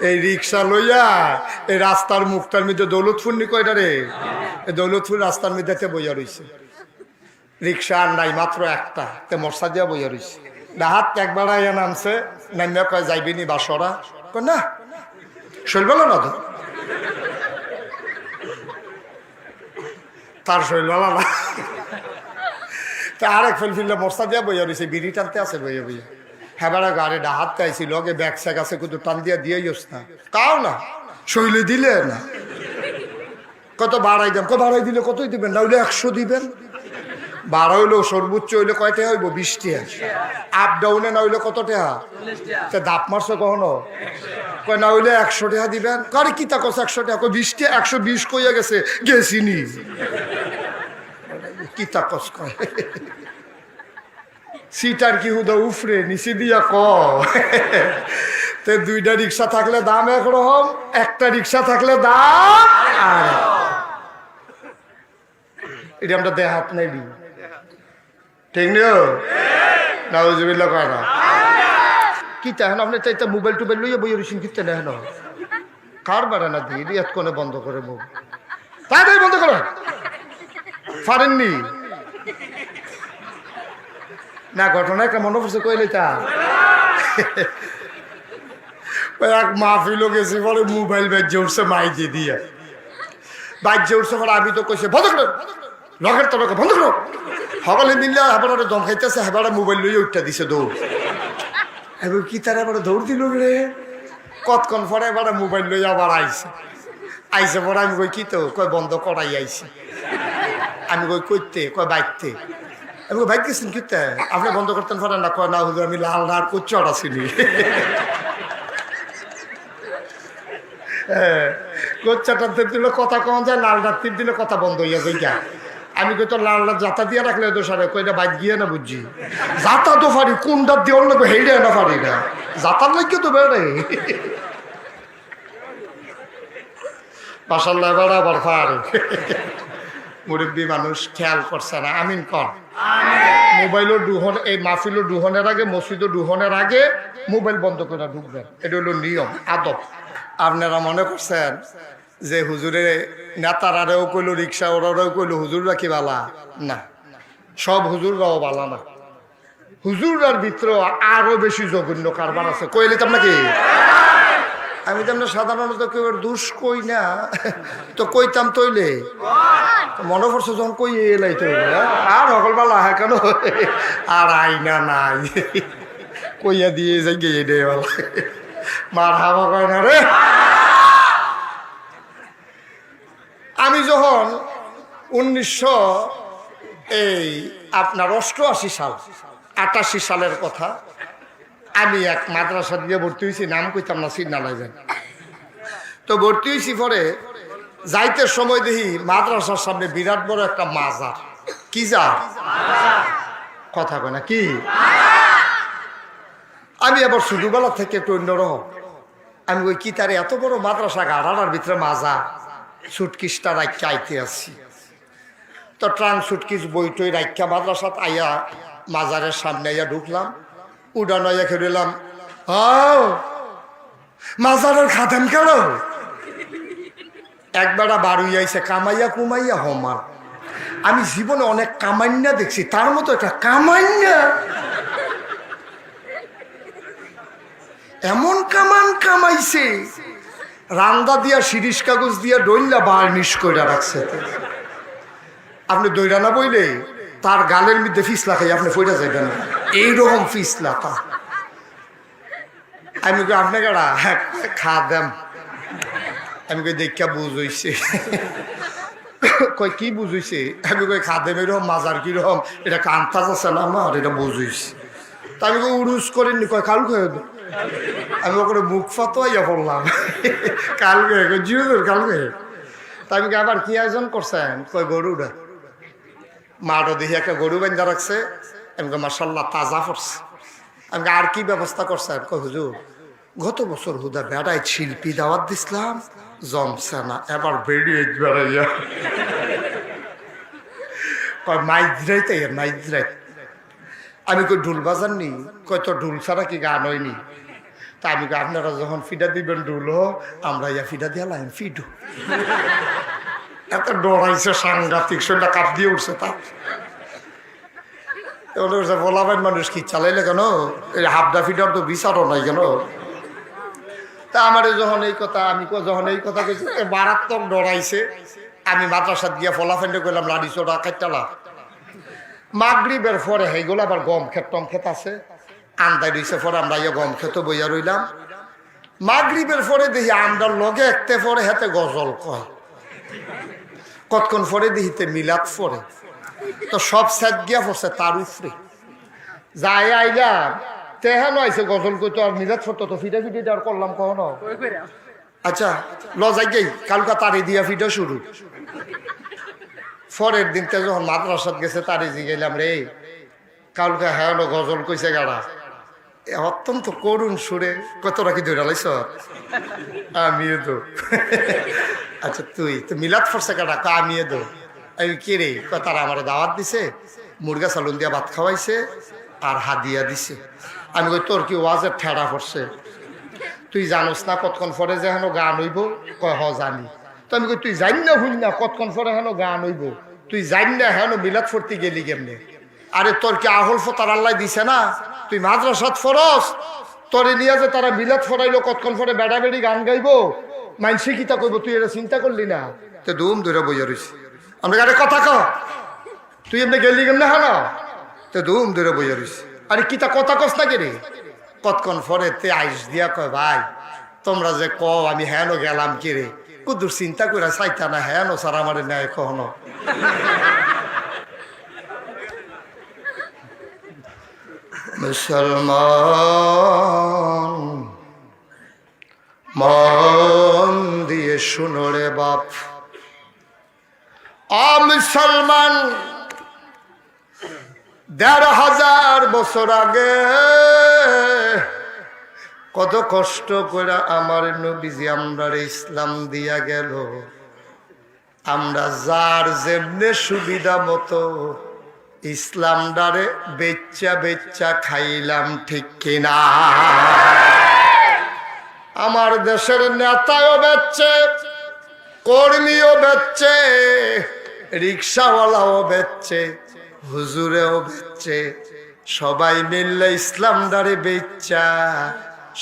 এই রিক্সা লইয়া এই রাস্তার মুখটার মধ্যে দৌলতপুর নি কয়টা রে, এই দৌলতপুর রাস্তার মধ্যে বইয়া রইছে। রিক্সা আর নাই, মাত্র একটা, তে মশা দিয়া বইয়া রইছে। ডাহাত একবার আইয়া নামছে, নামিয়া কয় যাইবিনি বাসরা, কয় না শৈল না তো, তার শৈল না। তা আরেক ফেলফিল্লা মশা দিয়া বইয়া রইছে, বিড়ি টানতে আছে বইয়া বইয়া। হ্যাঁ বেড়া গাড়ি ডাহাত চাইছি লগে ব্যাগ স্যাগ আছে, কিন্তু টান দিয়া দিয়েইস না, তাও না শৈলে দিলে না। কত বাড়াই দাম, কত বাড়াই দিলে কতই দিবেন, না হইলে 100 দিবেন। বাড়া হইলেও সর্বোচ্চ হইলে কয় টাকা হইব, 20 টাকা। আপ ডাউনে না হইলে কত টাকা, দাপ মারছে কখনো, কয় না হইলে 100 টাকা দিবেন। কারে কি তা কছে 100 টাকা, 20 টাকা, 120 কইয়া গেছে, গেছিনি কি তা কস কয়। সিটার কি হুদা উফরে নিচে দিয়া ক। তে দুইটা রিক্সা থাকলে দাম একরকম, একটা রিক্সা থাকলে দাম আর। এটা আমরা দেহাত নাই দি, ঠিক নিও নাউজুবিল্লাহ কয় না। কি তাহলে আপনি তাই মোবাইল টোবাইল লইয়া বইয়া রইছেন, কিতে না হেন কার বাড়া না দিই রিয়াত কোনে বন্ধ করে মুখ, তাড়াতাড়ি বন্ধ করো। পারেননি না, ঘটনা একটা মনে পড়ছে কইলে তা। এক মাহফিলও গেছি, পরে মোবাইল বাজ্যে উঠছে মাইকে দিয়ে, বাজ্যে উঠছে পরে আমি তো কইছে বন্ধ করো, লগের তরকে বন্ধ করো। সকলে মিললে হেবারে দম খাইতেছে, হেবারে মোবাইল লইয়া উঠটা দিছে দৌড়। এবার কি তারা এবারে দৌড় দিল রে, কতক্ষণ পরে এবারে মোবাইল লইয়া আবার আইসে পরে আমি কই কি তো, কয় বন্ধ করাই আইসি। আমি কই কইতে, কয় বাইকতে। আমি কই বাইক গেছেন কিতে, আপনি বন্ধ করতেন পারেন না, কয় না হুজুর আমি লাল না আর কোচ্চর আসিনি। কোচ্চাটা দিলে কথা কম যায়, লাল ডাক তীর দিলে কথা বন্ধ হইয়া যায়। আমি কই তো লাল ডাক যাতা দিয়ে রাখলে দোষারে, কইটা বাইক গিয়ে না বুঝছি, যাতা তো পারি কোনটা দিয়ে অন্য হেইডে না পারি না, যাতার লাগিয়ে তো বেড়ে মাশাআল্লাহ এবার আবার পারে। মুরব্বী মানুষ খেয়াল করছে না, আমিন কর। মোবাইলও ডুহন, এই মাহফিলও ডুহনের আগে, মসজিদও ডুহনের আগে মোবাইল বন্ধ করে ঢুকবেন, এটা হলো নিয়ম আদব। আপনারা মনে করছেন যে হুজুরে নেতারারেও কইলো, রিক্সা ওরাও কইলো হুজুররা কি বালা, না সব হুজুররাও বালা না। হুজুরার ভিতরে আরো বেশি জঘন্য কারবার আছে, কইলে তো আপনাকে। আমি তো আমরা সাধারণত কেউ দুষ কই না, তো কইতাম তৈলে মনে পড়ছে যখন কই এলাই তৈলে আর সকলবেলা হ্যাঁ কেন আর আইনা নাই কইয়া দিয়ে যাই গিয়ে দে মার হাওয়া কয় না রে। আমি যখন 1988 সাল 88 সালের কথা, আমি এক মাদ্রাসা দিয়ে ভর্তি হয়েছি, নাম কইতাম না, সিট না লাগবেন। তো ভর্তি হয়েছি পরে যাইতে সময় দেখি মাদ্রাসার সামনে বিরাট বড় একটা মাজার। কি যা কথা কয় না কি, আমি আবার ছোটবেলা থেকে একটু অন্যরকম। আমি ওই কি তার এত বড় মাদ্রাসা, গাড়ার ভিতরে মাজা, সুটকিসটা রাখা আইতে আসছি। তো ট্রাঙ্ক সুটকিস বইটই রাখা মাদ্রাসাত আইয়া মাজারের সামনে আইয়া ঢুকলাম, উডানো আইয়া খেলাম, মাজারের খাদেম কেন একবার বাড়ি আইসে কামাইয়া কুমাইয়া হমার। আমি জীবনে অনেক কামাইন্যা দেখছি, তার মতো একটা কামাইন্যা, এমন কামান কামাইছে, রান্দা দিয়া শিরিষ কাগজ দিয়া ডইলা বার্নিশ করে রাখছে। আপনি দইরা না বইলে তার গালের মধ্যে ফিসলা খাই আপনি ফইরা যাইবেন, এইরকম ফিসলা তা। আমি কই আপনি কারা, হ্যাঁ খা দেম। আমি কই দেখা বুঝ হইছে, কই কি বুঝ হইছে, আমি কই খা দেম এরকম মাজার কিরকম, এটা কান্তাজ আছে না আমার, এটা বুঝ হইছে। তা আমি কই উড়ুস করেননি, কয় কাল খেয়ে দো। আমি ওখানে মুখ ফাতো ইয়া পড়লাম, কাল খেয়ে জিও কাল খেয়ে। তা আমি আবার কি আয়োজন করছেন, কই গরুটা মাঠও দেখি একটা গরু বান্ধা রাখছে। আমি কই মাশাআল্লাহ তাজা পড়ছে। আমি আর কি ব্যবস্থা করছেন, কই হুজুর গত বছর হুদা বেড়ায় শিল্পী দাওয়াত দিছিলাম, জমছে না, এবার বেরিয়ে বেড়াইয়া কয় মাইজরাই তাই মাইজরাই। আমি কই ঢুল বাজার নি, কয় তো ঢুল ছাড়া কি গান হয়নি, তা আমি আপনারা যখন ফিডা দিবেন ডুলো আমরা ইয়া ফিডা দিয়ে লাইন ফিডু এত ডরাইছে সাংঘাতিক শরীরটা কাপ দিয়ে উঠছে তা বলাবেন মানুষ কি চালাইলে কেন এই হাফডা ফিডার তো বিচারও নাই কেন তা আমার যখন এই কথা আমি যখন এই কথা কইছি মারাত্মক ডরাইছে আমি মাদ্রাসাত গিয়া ফলাফেন্ডে করলাম লাড়ি চোড়া কাটতালা মাগরিবের পরে সেইগুলো আবার গম ক্ষেত টম ক্ষেত আছে আন্দাই রইছে পরে আমরা ইয়ে গম ক্ষেত বইয়া রইলাম মাগরিবের পরে দেখি আমরার লগে একতে পরে হাতে গজল কয় কতক্ষণ পরে দেখিতে মিলাদ পরে তো সব সেট গিয়া পড়ছে তার উপরে যাই আইলাম তেহান আইসে গজল করতো আর মিলাদ পড়তো তো ফিটা ফিটি আর করলাম কখনো আচ্ছা লজাই গেই কালকা তারি দিয়া ফিটা শুরু পরের দিনতে যখন মাদ্রাসাত গেছে তারি জিগাইলাম রে কালকা হ্যাঁ গজল কইছে গাড়া অত্যন্ত করুণ সুরে কতটা কি ধরে লাইছ আমিও তো আচ্ছা তুই তো মিলাদ ফরসে কাটা আমিও তো আমি কে রে তারা আমার দাওয়াত দিছে মুরগা চালুন দিয়া ভাত খাওয়াইছে আর হাদিয়া দিছে আমি কই তোর কি ওয়াজের ঠেড়া পড়ছে তুই জানোস না কতক্ষণ পরে যে হেন গান হইব কয় হ জানি তো আমি কই তুই জানি না ভুল না কতক্ষণ পরে হেন গান হইব তুই জানি না হেন মিলাদ ফরতে গেলি কেমনে আরে তোর কি আহল ফতার আল্লাহ দিছে না তুই মাদ্রাসাত ফরস তোরে নিয়ে যে তারা মিলাদ ফরাইলো কতক্ষণ পরে বেড়া বেড়ি গান গাইবো মানসি কিতা কইব তুই এটা চিন্তা করলি না তো দুম ধরে বইয়া রইছি আমরা আরে কথা ক তুই এমনি গেলি কেমনে হ্যাঁ তো দুম ধরে বইয়া রইছি আরে কিতা কথা কস না কে রে কতক্ষণ পরে তে আইস দিয়া কয় ভাই তোমরা যে ক আমি হ্যাঁ গেলাম কি রে কুদুর চিন্তা করে চাইতা না হ্যাঁ স্যার আমার ন্যায় কখনো মুসলমান মন দিয়ে শুনো রে বাপ মুসলমান ১,৫০০ বছর আগে কত কষ্ট করে আমার নবীজি আমরা ইসলাম দিয়া গেল আমরা যার যেমনে সুবিধা মতো ইসলাম ডারে বেচ্চা বেচ্চা খাইলাম ঠিক কিনা আমার দেশের নেতাও বেচছে কর্মীও বেচছে রিক্সাওয়ালাও বেচছে হুজুরেও বেচছে সবাই মিললে ইসলাম ডারে বেচ্চা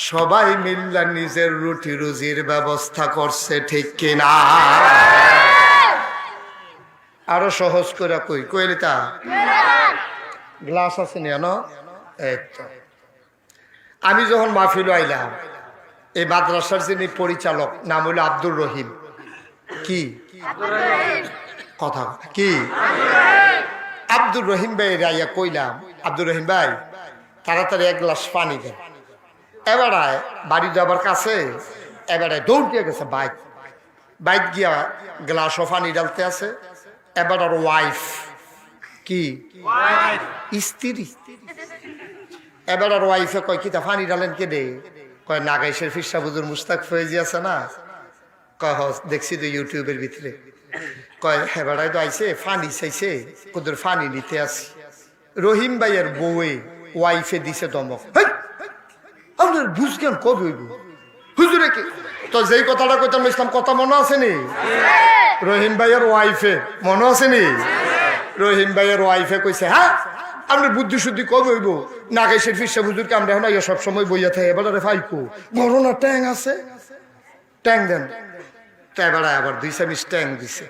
সবাই মিললে নিজের রুটি রুজির ব্যবস্থা করছে ঠিক কিনা আরো সহজ করে কই কইলি তা গ্লাস আছে না আমি যখন মাহফিল আইলাম এই মাদ্রাসার যিনি পরিচালক নাম হইল আব্দুর রহিম কি কথা কি আব্দুর রহিম ভাই রাইয়া কইলাম আব্দুর রহিম ভাই তাড়াতাড়ি এক গ্লাস পানি দেন এবারায় বাড়ি যাবার কাছে এবারে দৌড় দিয়ে গেছে বাইক গিয়া গ্লাসও পানি ডালতে আছে এবার আর ওয়াইফ কি স্ত্রী এবার আর ওয়াইফে কয় কিতা পানি ডালেন কে দে কয় নাগাইশের ফিরসা বুজুর মুস্তাক ফয়েজি আছে না কয় দেখছি তো ইউটিউবের ভিতরে কয় হেবাড়ায় তো আইসে ফানি চাইছে কোদের ফানি নিতে আসি রহিম ভাইয়ের বউয়ে ওয়াইফে দিছে দমক আপনার বুঝকেন কবে হইব হুজুরে কি তো যেই কথাটা কইতাম ইসলাম কথা মনে আছে নি রহিম ভাইয়ের ওয়াইফে মনে আছে নি রহিম ভাইয়ের ওয়াইফে কইছে হ্যাঁ আপনার বুদ্ধি শুদ্ধি কবে হইব নাগাইশের ফিরসা বুজুরকে আমরা এখন সব সময় বইয়া থাকে এবার ফাইকো গরনা ট্যাং আছে ট্যাং দেন তো এবারে আবার 2 চামচ ট্যাং দিছে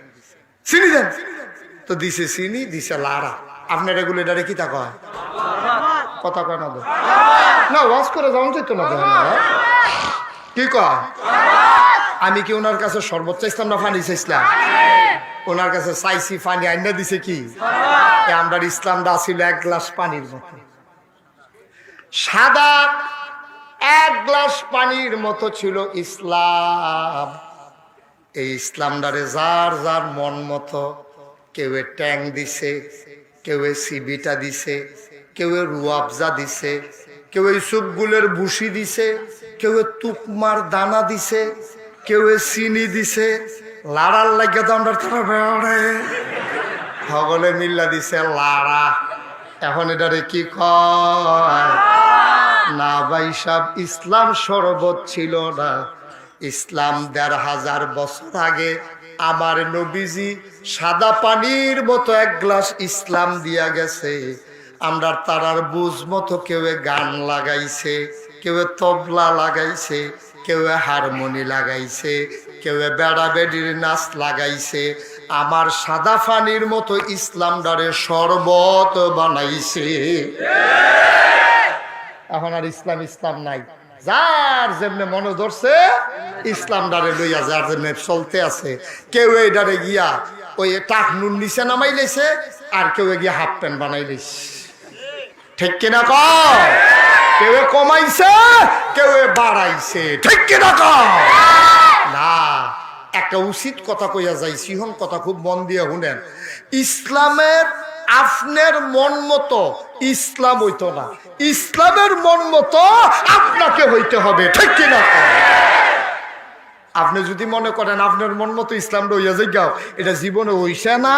চিনি দেন তো দিছে চিনি দিছে লাড়া আপনার এগুলো এটারে কি তা কয় কথা কয় না না ওয়াজ করে যাওয়া যেত না কি কয় আমি কি ওনার কাছে সর্বোচ্চ চাইছিলাম না ফানি চাইছিলাম ওনার কাছে চাইছি পানি আইনা দিছে কি আমরা ইসলামটা ছিল এক গ্লাস পানির মতো সাদা এক গ্লাস পানির মতো ছিল ইসলাম এই ইসলামটারে যার যার মন মতো কেউ ট্যাং দিছে কেউ সিবিটা দিছে কেউ রুয়াবজা দিছে কেউ সুপগুলের ভুসি দিছে কেউ তুকমার দানা দিছে কেউ চিনি দিছে লাড়ার লাগিয়ে তো আমরা তারা বেড়ে সকলে মিল্লা দিছে লাড়া এখন এটারে কি কয় না ভাই সাহেব, ইসলাম শরবত ছিল না। ইসলাম ১৫০০ বছর আগে আমার নবীজি সাদা পানির মতো এক গ্লাস ইসলাম দিয়া গেছে। আমরা তারার বুঝ মতো কেউ গান লাগাইছে, কেউ তবলা লাগাইছে, কেউ হারমোনি লাগাইছে, কেউ বেড়া বেড়ির নাচ লাগাইছে। আমার সাদা পানির মতো ইসলাম ডারে শরবত বানাইছে। এখন আর ইসলাম ইসলাম নাই, যার যেমনে মনে ধরছে ইসলাম ডারে লইয়া যার যেমনে চলতে আছে। কেউ এই ডারে গিয়া ওই টাক নুন নিচে নামাই লেছে, আর কেউ গিয়া হাফ প্যান্ট বানাই লেছে। ঠিক কিনা কও? কেউ কমাইছে, কেউ বাড়াইছে। ঠিক কিনা কও? না, একটা উচিত কথা কইয়া যাই, সিহন কথা খুব মন দিয়ে শুনেন। ইসলামের আপনার মন মতো ইসলাম হইতো না, ইসলামের মন মতো আপনাকে হইতে হবে। ঠিক কিনা? আপনি যদি মনে করেন আপনার মন মতো ইসলামটা হইয়া যাইগাও, এটা জীবনে হইছে না,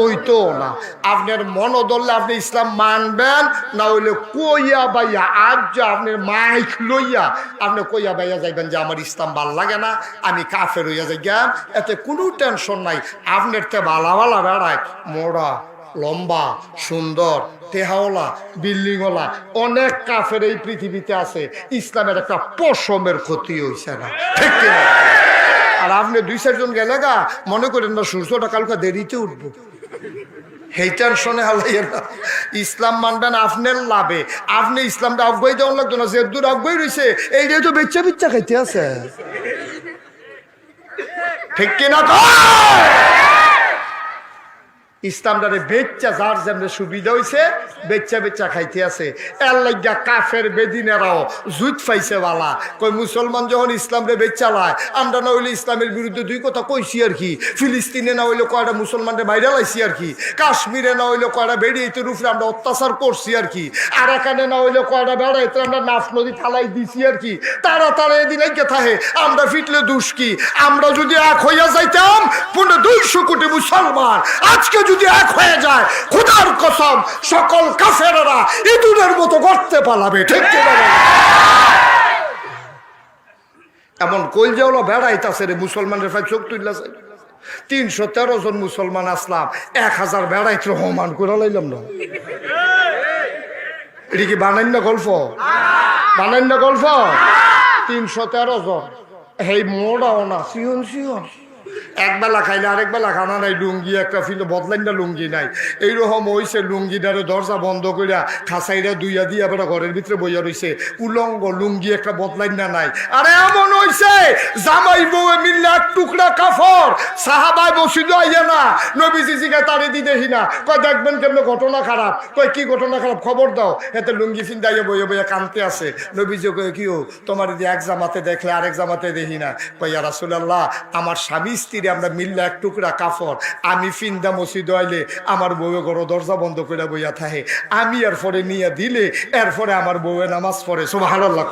হইতো না। আপনার মন ধরলে আপনি ইসলাম মানবেন, না হইলে কইয়া বাইয়া আজ যা আপনার মাইক লইয়া আপনি কইয়া বাইয়া যাইবেন যে আমার ইসলাম ভাল লাগে না, আমি কাফের হইয়া যাইগাম। এতে কোনো টেনশন নাই। আপনার তে ভালা ভালা বেড়ায়, মোড়া লম্বা সুন্দর তেহাওলা বিল্ডিংওয়ালা অনেক কাফের এই পৃথিবীতে আছে। ইসলামের একটা পশমের ক্ষতি হইছে না। ঠিক কিনা? আর আপনি ২-৪ জন গেলে গা মনে করেন না সূর্যটা কালকে দেরিতে উঠবো, সেই টেনশনে হালাইয়া না। ইসলাম মানবেন আপনার লাভে। আপনি ইসলামটা আগুয়াই দেওয়ার লাগতো না, যে দূর আগুয়াই রয়েছে এইটাই তো বেচ্চা বিচ্চা খাইতে আছে। ঠিক কিনা? ইসলামটারে বেচ্চা যার যেমন সুবিধা হয়েছে বেচ্চা বেচ্চা খাইতে আছে। এর লাগিয়া কাফের বেদিনেরাও জুত পাইছে বালা। কই মুসলমান যখন ইসলামরে বেচ্চা লায়, আমরা না হইলে ইসলামের বিরুদ্ধে দুই কথা কইছি আর কি। ফিলিস্তিনে না হইলে কয়টা মুসলমানরে বাইরে লাইছি আর কি। কাশ্মীরে না হইলে কয়টা বেড়িয়েতের উপরে আমরা অত্যাচার করছি আর কি। আর এখানে না হইলে কয়টা বেড়াইতে আমরা নাফ নদী ফালাই দিছি আর কি। তারা তারা এদিন একে থাকে, আমরা ফিটলে দুষ কি? আমরা যদি এক হইয়া যাইতাম 200 কোটি মুসলমান আজকে যদি এক হয়ে যায়, খোদার কসম সকল কাফেররা ইঁদুরের মতো করতে পালাবে। ঠিক কি না? এমন কইলজাওলা বেড়াইতাছে রে মুসলমানের ভাই, চোখ তুললাছে। 313 জন মুসলমান আসলাম, 1000 বেড়াইতে রহমান করে লাইলাম না। এটা কি বানাই না গল্প? বানাই না গল্প? 313 জন, এই মোড়াও না সিহন সিহন। একবেলা খাইলে আরেক বেলা খানা নাই। লুঙ্গি একটা ফিলে বদলাইন না, লুঙ্গি নাই। এইরকম হইছে লুঙ্গিটারে দরজা বন্ধ করিয়া খাসাইরা দুইয়া দিয়া বেড়া ঘরের ভিতরে বইয়া রইছে। উলঙ্গ লুঙ্গি একটা বদলাইন না নাই। আরে এমন হইছে জামাই বউয়ে মিললে এক টুকরা কাফর সাহাবায় বসিদ আইয়া না, নবীজি জিগা তারে দি দেখি না। কয় দেখবেন কেমন ঘটনা খারাপ। কয় কি ঘটনা খারাপ? খবর দাও। এতে লুঙ্গি ফিন্দাইয়া বইয়া বইয়া কানতে আছে। নবীজি কয় কি ও তোমার যে এক জামাতে দেখলে আরেক জামাতে দেখি না। কয় ইয়া রাসূলুল্লাহ, আমার স্বামী স্ত্রী আমরা মিললে এক টুকরা কাফর। আমি ফিন্দা মসজিদ আইলে আমার বউয়ে ঘর দরজা বন্ধ করে বইয়া থাকে। আমি এরপরে নিয়ে দিলে এরপরে আমার বউয়ে নামাজ পড়ে। সুবহানাল্লাহ।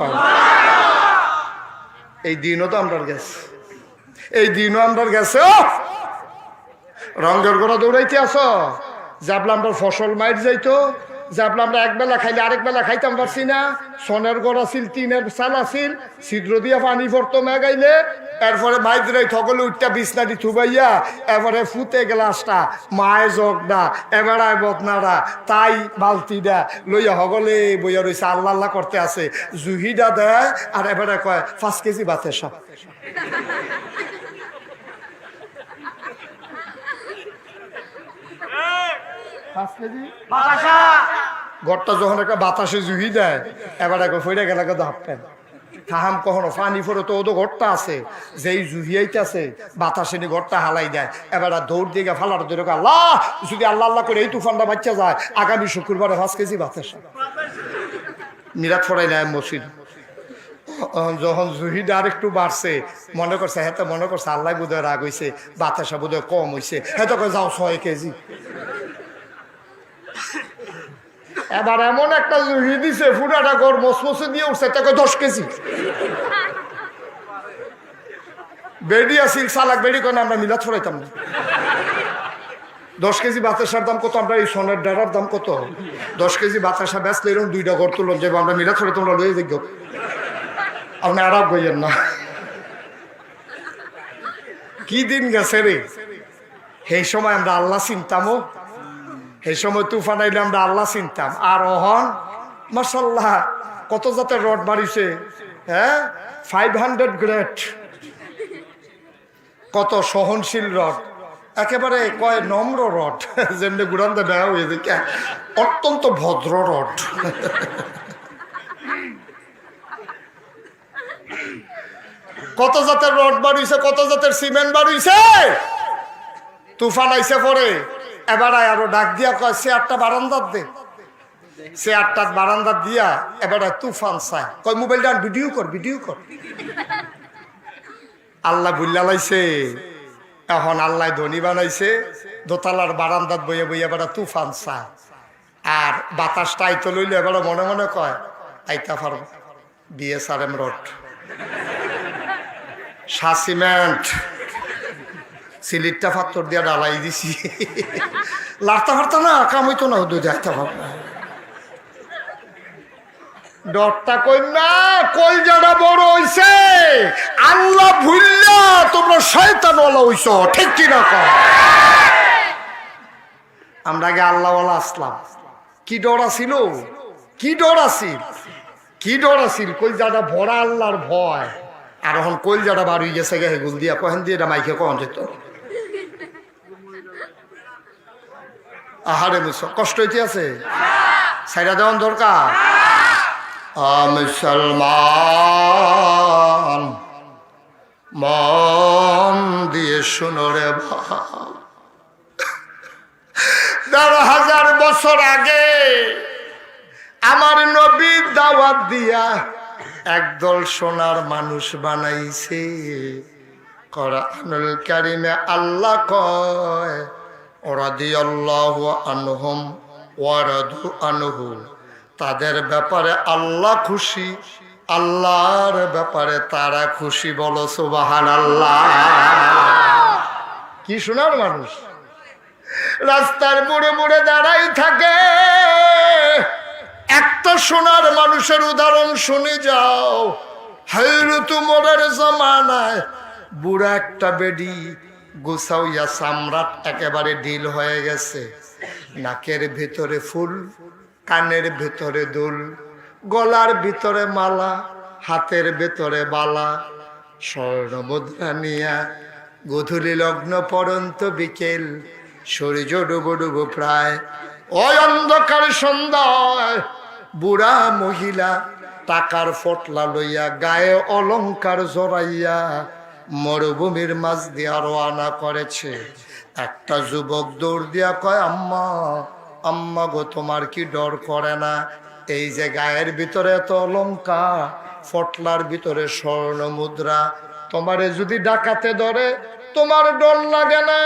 এই দিনও তো আমরা গেছে, এই দিনও আমরা গেছে। রঙের ঘোড়া দৌড়াইতে আসো, যাবলা আমরা ফসল মাইর যাইতো, যাবলা আমরা একবেলা খাইলে আরেক বেলা খাইতাম পারছি না। সোনের ঘর আছিল, টিনের চাল আছিল, ছিদ্র দিয়া পানি ভরতো মেঘাইলে। এরপরে মাইজরাই থকলে উঠটা বিছনাটি থুবাইয়া এবারে ফুতে গ্লাসটা মায়ে জগ না এবারায় বদনারা তাই বালতিটা লইয়া হগলে বইয়া রয়েছে, আল্লাহ আল্লাহ করতে আছে। জুহিটা দেয় আর এবারে কয় 5 কেজি বাতের সব। ঘরটা যখন একটা বাতাসে জুহি দেয়, এবারে ফইরা গেলে হাঁপতেন থাহাম কখনো পানি ফোরে তো ওদের ঘরটা আছে, যেই জুহিয়াইতে আছে বাতাসে নি ঘরটা হালাই দেয়। এবার দৌড় দিয়ে ফালার দৌড়ে আল্লাহ, যদি আল্লাহ আল্লাহ করে এই তুফানটা বাচ্চা যায়, আগামী শুক্রবারে 5 কেজি বাতের মিরাত ফরাই নেয় মসজিদ। যখন জুহিটা আর একটু বাড়ছে, মনে করছে হ্যাঁ, মনে করছে আল্লাহ বোধহয় রাগ হয়েছে, বাতাসা বোধহয় কম হয়েছে, হ্যাঁ তো যাও 6 কেজি। এবার এমন একটা জুহি দিছে, পুরাটা ঘর মসমসে দিয়ে উঠছে, তাকে 10 কেজি। বেড়ি আসিল সালাক বেড়ি করে আমরা মিলাদ ফরাইতাম না। 10 কেজি বাতাসার দাম কত? আমরা এই সোনার ডারার দাম কত? 10 কেজি বাতাসা বেচলে এরকম 2টা ঘর তুলন যাবো আমরা মিলা ছড়ে, তোমরা লয়ে দেখো আপনি আরাপ গইয়েন না। কি দিন গেছে রে, সেই সময় আমরা আল্লাহ চিনতামও, সেই সময় তুফান আইলে আমরা আল্লাহ চিনতাম। আর অহন মাশাআল্লাহ কত জাতের রড বাড়িছে, হ্যাঁ 500 গ্রেড, কত সহনশীল রড, একেবারে কয় নম্র রড, যেমনি গুড়ান্দা দেওয়া হয়েছে, অত্যন্ত ভদ্র রড। কত জাতের রড বাড়িছে, কত জাতের সিমেন্ট বাড়িছে। তুফান আইসে পরে এবার আরো ডাক দিয়া কয় সে 8টা বারান্দার দে, সে 8টা বারান্দার দিয়া এবার তুফান চায়, কয় মোবাইলটা ভিডিও কর, ভিডিও কর। আল্লাহ বুল্লা লাইছে, এখন আল্লাহ ধনী বানাইছে, দোতলার বারান্দাত বইয়ে বইয়ে এবার তুফান চায়। আর বাতাসটা আইতো লইলে এবার মনে মনে কয় আইতা পারো BSRM রড, সিমেন্ট, সিলিটটা পাথর দিয়া ডালাই দিছি, লাড়তা ফাড়তা না কাম হইতো না, দুধ আইতা পারো না। ডরটা কই না, কলজাটা বড় হইছে, আল্লাহ ভুললা তোমরা শয়তানওয়ালা হইছো, ঠিক কি না কও? আমরা আগে আল্লাহওয়ালা আসলাম, কি ডর আছিল, কি ডর আছিল, কি ডর আছিল, কলজাটা ভরা আল্লাহর ভয়। আর এখন কলজাটা বার হয়ে গেছে গে হেগুল দিয়া, কহেন দিয়ে এটা মাইকে কখন যেত, আহারে বুঝছো কষ্ট হইতে আছে, সাইডা দেওয়ান দরকার। মুসলমান মন দিয়ে শুনো রে ভাই, ১৩,০০০ বছর আগে আমার নবী দাওয়াত দিয়া একদল সোনার মানুষ বানাইছে। কোরআনুল কারীমে আল্লাহ কয় রাদিয়াল্লাহু আনহুম ওয়া রাদু আনহু, তাদের ব্যাপারে আল্লাহ খুশি, আল্লাহর ব্যাপারে তারা খুশি। বলো সুবহানাল্লাহ। কি সোনার মানুষ, রাস্তার মোড়ে মোড়ে দাঁড়াই থাকে। একটা সোনার মানুষের উদাহরণ শুনে যাও, হযরত উমরের জামানায় বুড়া একটা বেডি গোসাউইয়া সামরাট একেবারে ঢিল হয়ে গেছে, নাকের ভিতরে ফুল, কানের ভিতরে দুল, গলার ভিতরে মালা, হাতের ভিতরে বালা, স্বর্ণ মুদ্রা নিয়া গধূলি লগ্ন পর্যন্ত বিকেল, সূর্য ডুবো ডুবো প্রায়, ওই অন্ধকার সন্ধ্যায় বুড়া মহিলা টাকার ফটলা লইয়া, গায়ে অলংকার জড়াইয়া মরুভূমির মাঝ দিয়া রওনা করেছে। একটা যুবক দৌড় দিয়া কয়, আম্মা আম্মা গো, তোমার কি ডর করে না? এই যে গায়ের ভিতরে এত অলংকার, ফটলার ভিতরে স্বর্ণ মুদ্রা, তোমারে যদি ডাকাতে ধরে তোমার ডর লাগে না?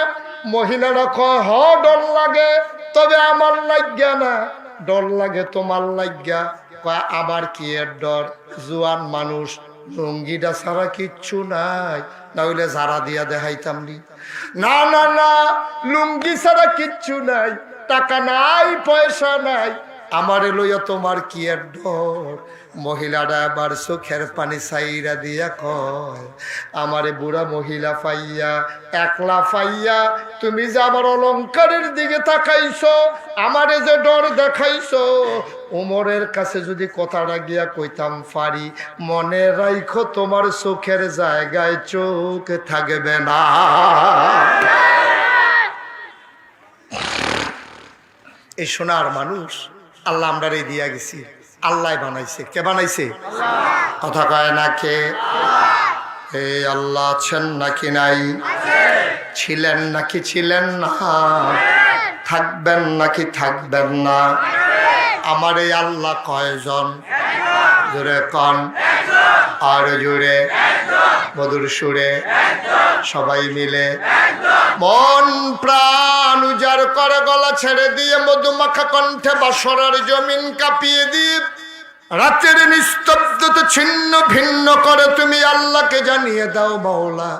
মহিলারা কয়, হ ডর লাগে, তবে আমার লাগিয়া না, ডর লাগে তোমার লাগিয়া। কয় আবার কি এর ডর? জোয়ান মানুষ, লুঙ্গিটা ছাড়া কিচ্ছু নাই, না হইলে ঝাড়া দিয়া দেখাইতাম নি। না না না, লুঙ্গি ছাড়া কিচ্ছু নাই, টাকা নাই পয়সা নাই, আমারে লইয়া তোমার কি এর ডর? মহিলাটা আবার চোখের পানি ছাইরা দিয়া কয়, আমারে বুড়া মহিলা পাইয়া, একলা পাইয়া তুমি যে আমার অলংকারের দিকে তাকাইছো, আমারে যে ডর দেখাইছো, উমরের কাছে যদি কথাটা গিয়া কইতাম পারি, মনে রাইখো তোমার চোখের জায়গায় চোখ থাকবে না। এই সোনার মানুষ আল্লাহ আমরারে দিয়া গেছি, আল্লাহ বানাইছে। কে বানাইছে? কথা কয় না কে? এই আল্লাহ আছেন নাকি নাই? ছিলেন নাকি ছিলেন না? থাকবেন নাকি থাকবেন না? আমার এই আল্লাহ কয়জন? জোরে কন, আর জোরে, মধুর সুরে, সবাই মিলে মন প্রাণ উজাড় করে গলা ছেড়ে দিয়ে মধুমাখা কণ্ঠে বাসরার জমিন কাঁপিয়ে দিয়ে রাতের নিস্তব্ধতা ছিন্ন ভিন্ন করে তুমি আল্লাহকে জানিয়ে দাও, মাওলা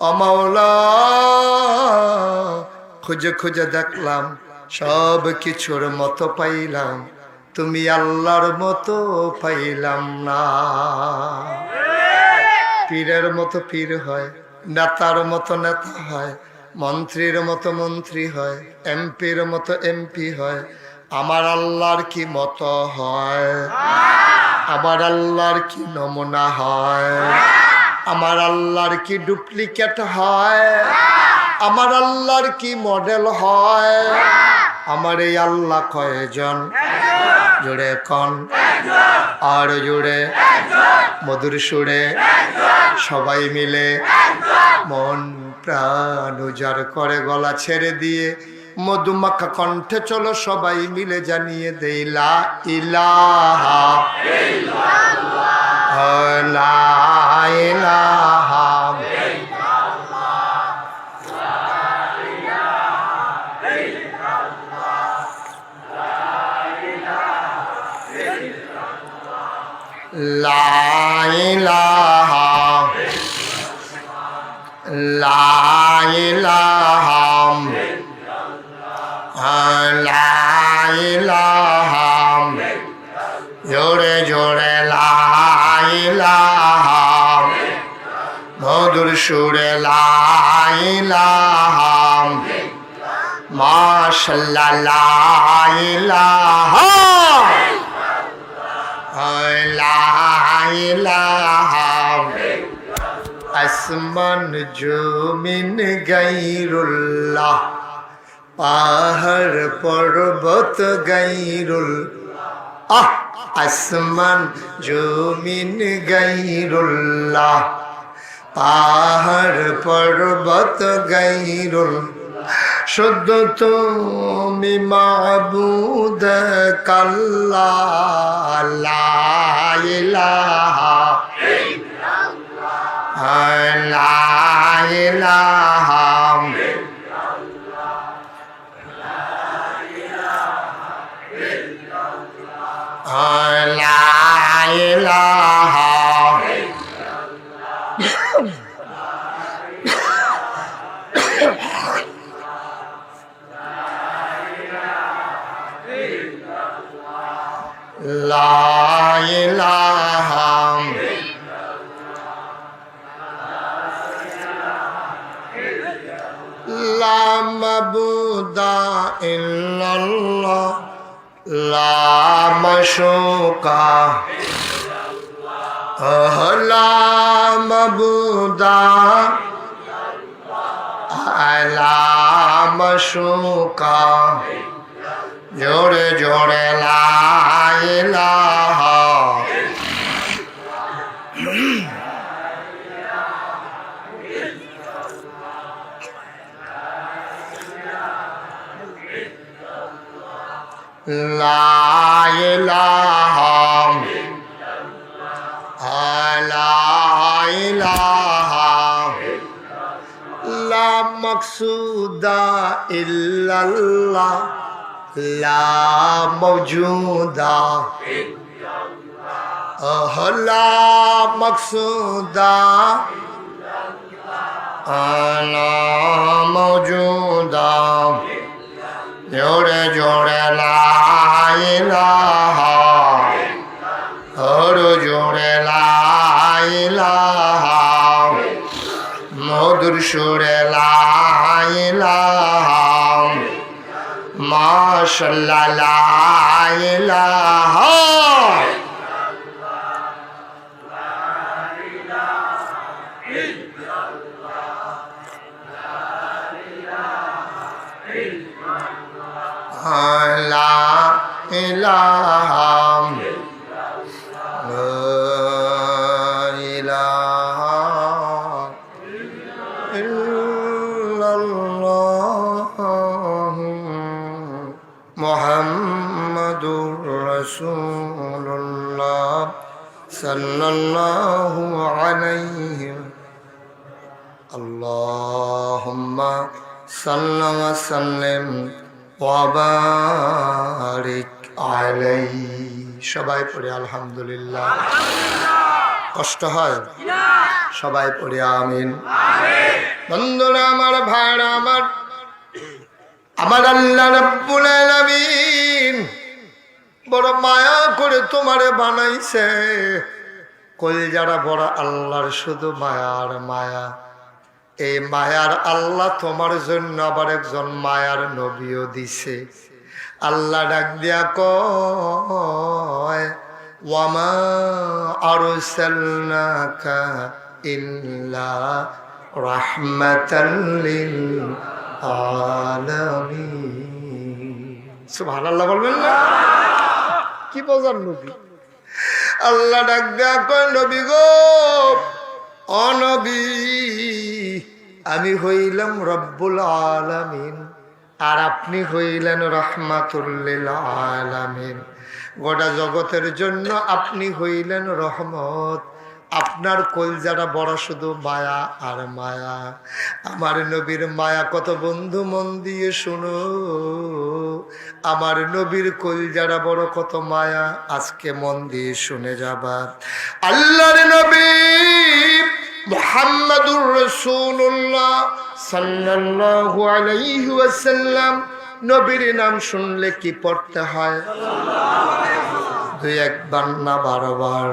ও মাওলা, খুঁজে খুঁজে দেখলাম সব কিছুর মতো পাইলাম, তুমি আল্লাহর মতো পাইলাম না। পীরের মতো পীর হয়, নেতার মতো নেতা হয়, মন্ত্রীর মতো মন্ত্রী হয়, এমপির মতো এমপি হয়, আমার আল্লাহর কি মতো হয়? আমার আল্লাহর কি নমুনা হয়? আমার আল্লাহর কি ডুপ্লিকেট হয়? আমার আল্লাহর কি মডেল হয়? আমার এই আল্লাহ কয়জন? জোরে কন, আর জোরে, মধুর সুরে, সবাই মিলে মন প্রাণ উজাড় করে গলা ছেড়ে দিয়ে মধুমাখা কণ্ঠে চলো সবাই মিলে জানিয়ে দেই লা ইলাহা ইল্লাল্লাহ, লা ইলাহা লা ইলাহা লা ইলাহা লা ইলাহা, জোরে জোরে লা ইলাহা, মধুর সুরে লা ইলাহা, মাশাআল্লাহ লা ইলাহা লা ইলাহা, আসমান জমিন গায়রুল্লাহ, পাহাড় পর্বত গায়রুল, আসমান জমিন গায়রুল্লাহ, পাহাড় পর্বত গায়রুল, শুদ্ধ তুমি মাবুদ কাল্লাহ, লা ইলাহা লা ইলাহা লা ইলাহা লা ইলাহা লা মাবুদা ইল্লাল্লাহ, লা মাশুকা লা মাবুদা লা মাশুকা, জোরে জোরে লা ইলাহা লা ইলাহা লা ইলাহা লা মাকসুদা ইল্লাল্লাহ, লা মওজুদা লা মাকসুদা লা মওজুদা, জোরে জোরে লা ইলাহা হরো জোরে লা ইলাহা, মধুর সুরে লা ইলাহা, মাশাআল্লাহ লা ইলাহা লা ইলাহা ইল্লাল্লাহ মুহাম্মাদুর রাসূলুল্লাহ সাল্লাল্লাহু আলাইহি, আল্লাহুম্মা সাল্লি ওয়া সাল্লিম ওয়া বারিক আলাইহি। সবাই পড়ে আলহামদুলিল্লাহ। কষ্ট হয়? সবাই পড়ে আমিন। বন্ধুরা আমার, ভাইরা আমার, আমার আল্লাহ রাব্বুল আলামিন বড় মায়া করে তোমারে বানাইছে। কলজারা বড় আল্লাহর শুধু মায়ার মায়া। এই মায়ার আল্লাহ তোমার জন্য আবার একজন মায়ার নবীও দিছে। আল্লাহ ডাক দিয়া কয় ওয়ামা আরসালনাকা ইল্লা রাহমাতাল লিল আলামিন। সুবহানাল্লাহ বলবেন না? কি বোঝার নবী? আল্লাহ ডাক দিয়া কয় নবী গো, ও নবী, আমি হইলাম রব্বুল আলামিন আর আপনি হইলেন রাহমাতুল লিল আলামিন। গোটা জগতের জন্য আপনি হইলেন রহমত। আপনার কলজাটা বড় শুধু মায়া আর মায়া। আমার নবীর মায়া কত বন্ধু, মন দিয়ে শুনো। আমার নবীর কলজাটা বড় কত মায়া, আজকে মন দিয়ে শুনে যাবা। আল্লাহর নবী মুহাম্মাদুর রাসূলুল্লাহ সাল্লাল্লাহু আলাইহি ওয়াসাল্লাম, নবীর নাম শুনলে কি পড়তে হয়? দুই একবার না 12 বার,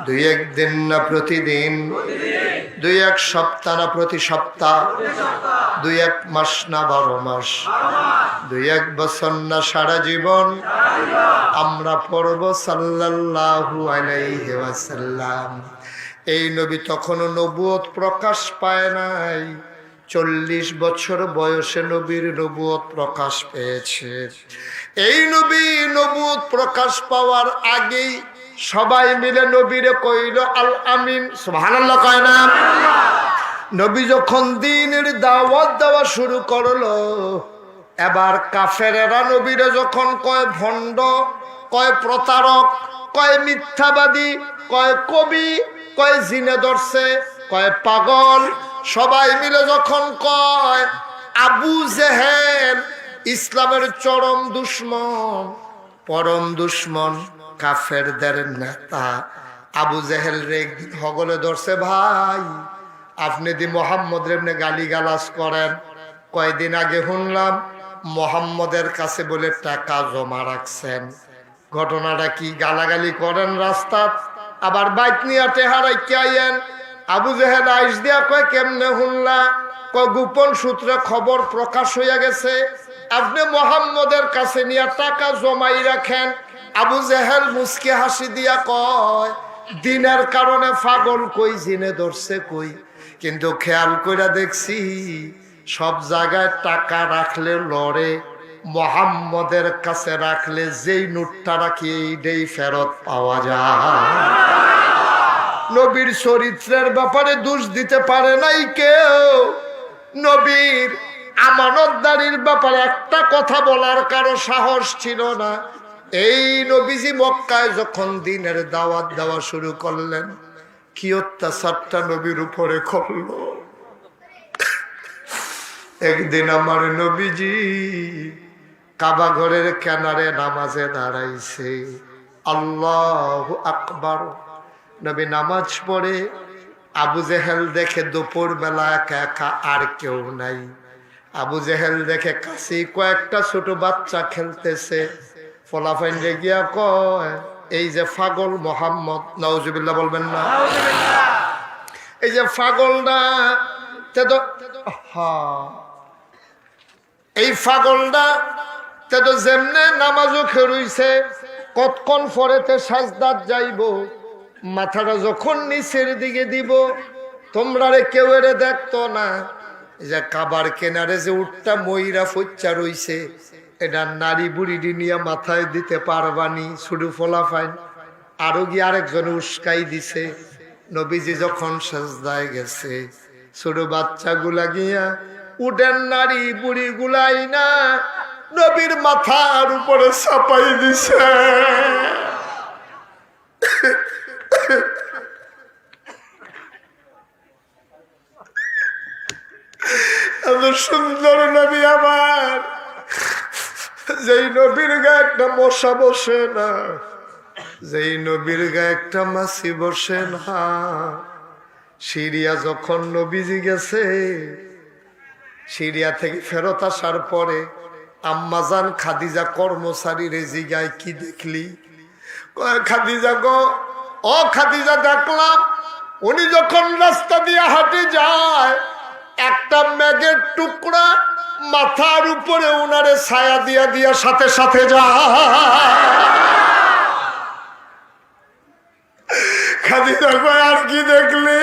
দুই একদিন না প্রতিদিন, দুই এক সপ্তাহ না প্রতি সপ্তাহ, দুই এক মাস না 12 মাস, দুই এক বছর না সারা জীবন আমরা পড়ব সাল্লাল্লাহু আলাইহি ওয়াসাল্লাম। এই নবী তখনও নবুয়ত প্রকাশ পায় নাই। 40 বছর বয়সে নবীর নবুয়ত প্রকাশ পেয়েছে। এই নবী নবুয়ত প্রকাশ পাওয়ার আগেই সবাই মিলে নবীরে কইল আল আমিন। সুবহানাল্লাহ কয় না? নবী যখন দ্বীনের দাওয়াত দেওয়া শুরু করলো, এবার কাফেরেরা নবীরে যখন কয় ভণ্ড, কয় প্রতারক, কয় মিথ্যাবাদী, কয় কবি, কয় জিনে ধরছে, কয় পাগল, সবাই মিলে যখন কয় আবু জেহেল ইসলামের চরম দুশ্মন, পরম দুশ্মন, কাফেরদের নেতা, আবু জেহেল রে একদিন হগলে ধরছে, ভাই আপনি দি মোহাম্মদ রেমনে গালি গালাজ করেন। কয়দিন আগে শুনলাম মোহাম্মদের কাছে বলে টাকা জমা রাখছেন। ঘটনাটা কি? গালাগালি করেন রাস্তাত, আবার বাইক নিয়ে টেহারাই আইয়েন। আবু জেহেল আইস দিয়া কয় কেমনে শুনলা? কয় গোপন সূত্রে খবর প্রকাশ হইয়া গেছে আপনি মোহাম্মদের কাছে নিয়ে টাকা জমাই রাখেন। আবু জেহেল মুস্কি হাসি দিয়া কয় দিনের কারণে পাগল কই, জিনে ধরছে কই, কিন্তু খেয়াল কইরা দেখছি সব জায়গায় টাকা রাখলে লড়ে, মোহাম্মদের কাছে রাখলে যেই নোটটা রাখি এইটাই ফেরত পাওয়া যায়। নবীর চরিত্রের ব্যাপারে দোষ দিতে পারে নাই কেউ। নবীর আমানতদারির ব্যাপারে একটা কথা বলার কারো সাহস ছিল না। এই নবীজি মক্কায় যখন দ্বীনের দাওয়াত দেওয়া শুরু করলেন, কি অত্যাচারটা নবীর উপরে করলো। একদিন আমার নবীজি কাবা ঘরের কিনারে নামাজে দাঁড়াইছে, আল্লাহু আকবার। নবী নামাজ পড়ে, আবু জেহেল দেখে দুপুর বেলা একা একা আর কেউ নাই। আবু জেহেল দেখে কাছে কয়েকটা ছোট বাচ্চা খেলতেছে। ফলাফাইন গিয়া কয় এই যে পাগল মোহাম্মদ, নাউজুবিল্লাহ বলবেন না? এই যে পাগলটা, এই পাগলটা তে তো যেমনে নামাজও খেরুইছে, কতক্ষণ পরেতে সাজদাত যাইব, মাথাটা যখন নিচের দিকে দিব তোমরা রে কেউ এরে দেখতো না। যে কাবার কেনারে যে উটটা ময়রা ফচ্চা রইছে, এটা নারী বুড়ি নিয়ে মাথায় দিতে পারবানি, শুধু ফলাফাইন। আরো গিয়ে আরেকজন উস্কাই দিছে। নবীজি যখন সাজদায় গেছে, ছোট বাচ্চাগুলা গিয়া উটের নারী বুড়ি গুলাই না নবীর মাথার উপরে চাপাই দিছে। এত সুন্দর নবী আমার, যেই নবীর গায়ে একটা মশা বসে না, যেই নবীর গায়ে একটা মাছি বসে না। সিরিয়া যখন নবীজি গেছে, সিরিয়া থেকে ফেরত আসার পরে আম্মাজান খাদিজা কর্মচারী রেজিগায় কি দেখলি? খাদিজা গো, ও খাদিজা, দেখলাম উনি যখন রাস্তা দিয়ে হাঁটে যায় একটা মেঘের টুকরা মাথার উপরে উনারে ছায়া দিয়া দিয়া সাথে সাথে যায়। খাদিজা কয় আর কি দেখলি?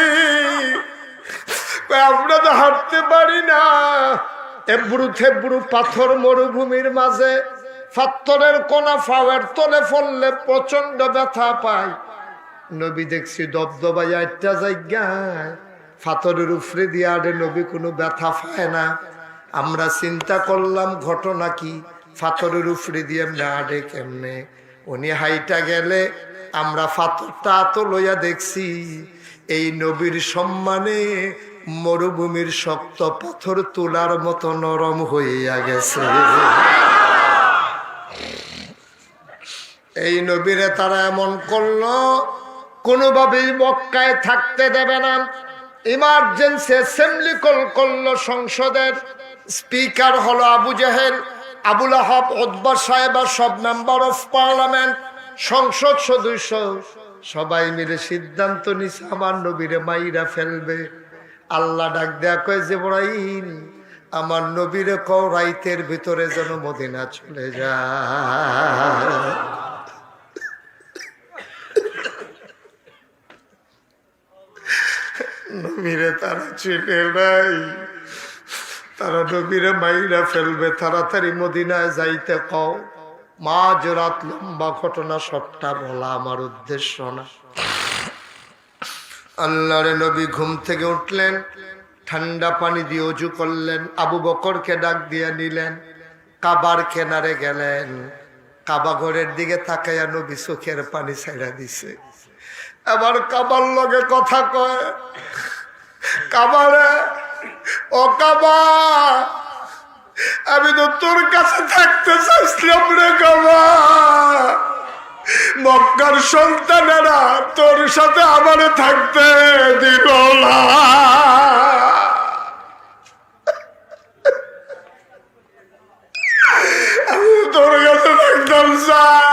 আমরা তো হাঁটতে পারি না, এবড়ু থেবড়ু পাথর মরুভূমির মাঝে পাথরের কোনা ফাওয়ার তলে ফললে প্রচন্ড ব্যথা পায়। নবী দেখছি দবদবাই একটা জায়গায় পাথরের উপরে দিয়ে আড়ে নবী কোনো ব্যথা পায় না। আমরা চিন্তা করলাম ঘটনা কি, পাথরের উপরে দিয়ে আড়ে কেমনে? উনি হাইটা গেলে আমরা পাথরটা তো লইয়া দেখছি এই নবীর সম্মানে মরুভূমির শক্ত পাথর তোলার মতো নরম হইয়া গেছে। এই নবীরে তারা এমন করলো, কোনোভাবেই মক্কায় থাকতে দেবে না। ইমার্জেন্সি অ্যাসেম্বলি কল করলো, সংসদের স্পিকার হলো আবু জেহেল, আবুল আহাব, উতবা সাহেব, সব মেম্বার অফ পার্লামেন্ট, সংসদ সদস্য সবাই মিলে সিদ্ধান্ত নিছে আমার নবীরে মাইরা ফেলবে। আল্লাহ ডাক দেয়া কয়, জিবরাইল আমার নবীরে কও রাইতের ভিতরে যেন মদিনা চলে যায়। নবীরে তারা চিনে নাই, তারা নবীরে মাইরা ফেলবে, তাড়াতাড়ি মদিনায় যাইতে কও। মাঝ রাত, লম্বা ঘটনা, সবটা বলা আমার উদ্দেশ্য না। আল্লাহরে নবী ঘুম থেকে উঠলেন, ঠান্ডা পানি দিয়ে অজু করলেন, আবু বকরকে ডাক দিয়ে নিলেন, কাবার কেনারে গেলেন। কাবা ঘরের দিকে তাকাইয়া নবী চোখের পানি ছাইড়া দিছে। আবার কাবার লগে কথা কয়, কাবারে, ও কাবা, আমি তো তোর কাছে থাকতে চাইছিলাম রে কাবা। মক্কার সন্তানেরা তোর সাথে আমার থাকতে দিব না। আমি তোর কাছে থাকতাম চাই।